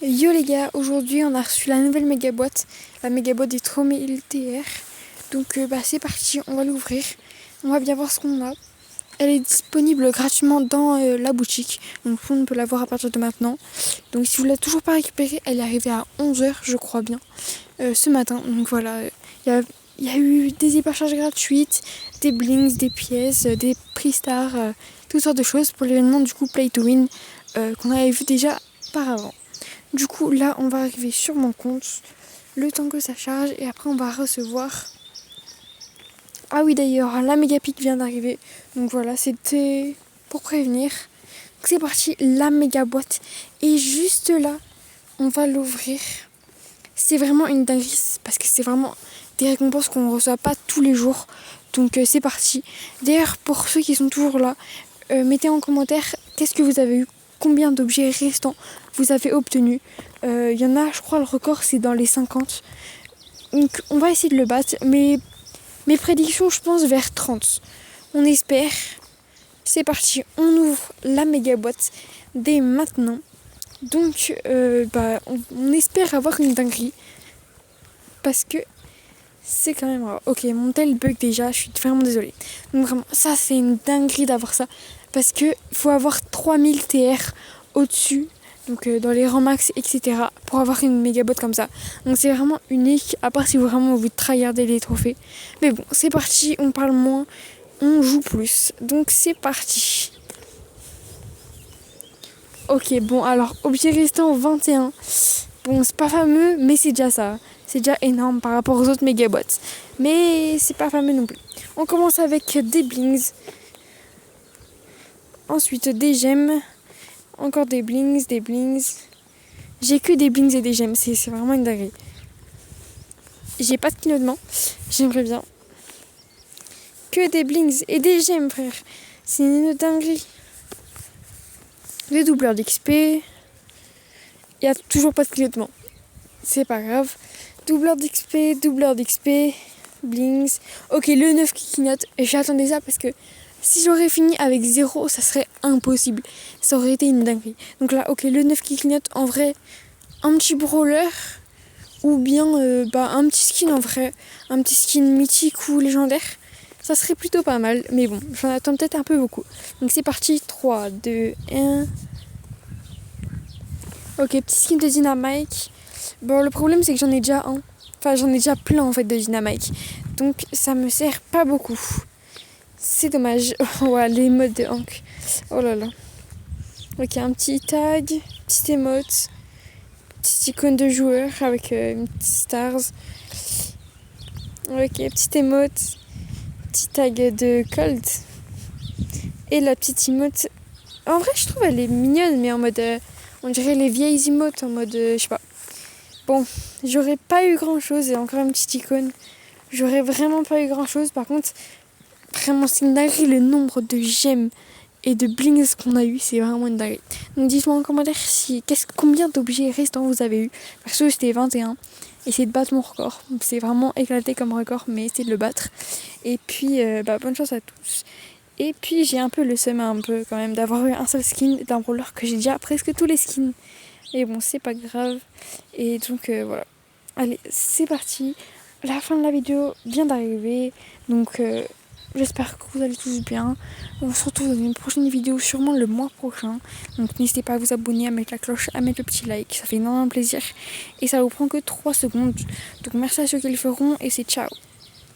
Yo les gars, aujourd'hui on a reçu la nouvelle méga boîte, la méga boîte des 3000 TR. Donc c'est parti, on va l'ouvrir, on va bien voir ce qu'on a. Elle est disponible gratuitement dans la boutique, donc tout le monde peut la voir à partir de maintenant. Donc si vous ne l'avez toujours pas récupérée, elle est arrivée à 11h je crois bien, ce matin. Donc voilà, il y a eu des hypercharges gratuites, des blings, des pièces, des prix stars, toutes sortes de choses pour l'événement du coup Play to Win qu'on avait vu déjà par avant. Du coup, là, on va arriver sur mon compte, le temps que ça charge, et après, on va recevoir... Ah oui, d'ailleurs, la Megapic vient d'arriver. Donc voilà, c'était pour prévenir. Donc c'est parti, la méga boîte. Et juste là, on va l'ouvrir. C'est vraiment une dinguerie, parce que c'est vraiment des récompenses qu'on ne reçoit pas tous les jours. Donc c'est parti. D'ailleurs, pour ceux qui sont toujours là, mettez en commentaire qu'est-ce que vous avez eu, combien d'objets restants vous avez obtenu. Il y en a, je crois, le record c'est dans les 50. Donc on va essayer de le battre, mais mes prédictions, je pense, vers 30. On espère. C'est parti, on ouvre la méga boîte dès maintenant. Donc on espère avoir une dinguerie, parce que c'est quand même rare. Ok, mon tel bug déjà, je suis vraiment désolée. Donc vraiment, ça c'est une dinguerie d'avoir ça. Parce que faut avoir 3000 TR au-dessus, donc dans les rangs max, etc. pour avoir une méga boîte comme ça. Donc c'est vraiment unique, à part si vous vraiment vous tryhardez les trophées. Mais bon, c'est parti, on parle moins, on joue plus. Donc c'est parti. Ok, bon alors, objet restant 21. Bon, c'est pas fameux, mais c'est déjà ça. C'est déjà énorme par rapport aux autres méga bots. Mais c'est pas fameux non plus. On commence avec des blings. Ensuite des gemmes. Encore des blings, des blings. J'ai que des blings et des gemmes. C'est vraiment une dinguerie. J'ai pas de clignotement. J'aimerais bien. Que des blings et des gemmes, frère. C'est une dinguerie. Les doubleurs d'XP. Il n'y a toujours pas de clignotement. C'est pas grave. Doubleur d'XP, blings. Ok, le 9 qui clignote. J'attendais ça parce que si j'aurais fini avec 0, ça serait impossible. Ça aurait été une dinguerie. Donc là, ok, le 9 qui clignote, en vrai, un petit brawler ou bien un petit skin en vrai. Un petit skin mythique ou légendaire. Ça serait plutôt pas mal. Mais bon, j'en attends peut-être un peu beaucoup. Donc c'est parti. 3, 2, 1. Ok, petit skin de Dynamite. Bon, le problème c'est que j'en ai déjà un. Enfin, j'en ai déjà plein en fait de Dynamite. Donc ça me sert pas beaucoup. C'est dommage. Ouais, les modes de Hank. Oh là là. Ok, un petit tag, petite émote, petite icône de joueur avec une petite stars. Ok, petite émote, petit tag de Colt. Et la petite emote. En vrai, je trouve elle est mignonne, mais en mode. On dirait les vieilles emotes en mode. Je sais pas. Bon, j'aurais pas eu grand chose et encore une petite icône. J'aurais vraiment pas eu grand chose. Par contre, vraiment, c'est une dinguerie le nombre de gemmes et de blings qu'on a eu. C'est vraiment une dinguerie. Donc, dites-moi en commentaire combien d'objets restants vous avez eu. Perso, c'était 21. Essayez de battre mon record. C'est vraiment éclaté comme record, mais essayez de le battre. Et puis, bonne chance à tous. Et puis, j'ai un peu le seum un peu quand même d'avoir eu un seul skin d'un brawler que j'ai déjà presque tous les skins. Et bon, c'est pas grave. Et donc voilà. Allez, c'est parti. La fin de la vidéo vient d'arriver. Donc j'espère que vous allez tous bien. On se retrouve dans une prochaine vidéo, sûrement le mois prochain. Donc n'hésitez pas à vous abonner, à mettre la cloche, à mettre le petit like. Ça fait énormément plaisir. Et ça vous prend que 3 secondes. Donc merci à ceux qui le feront et c'est ciao.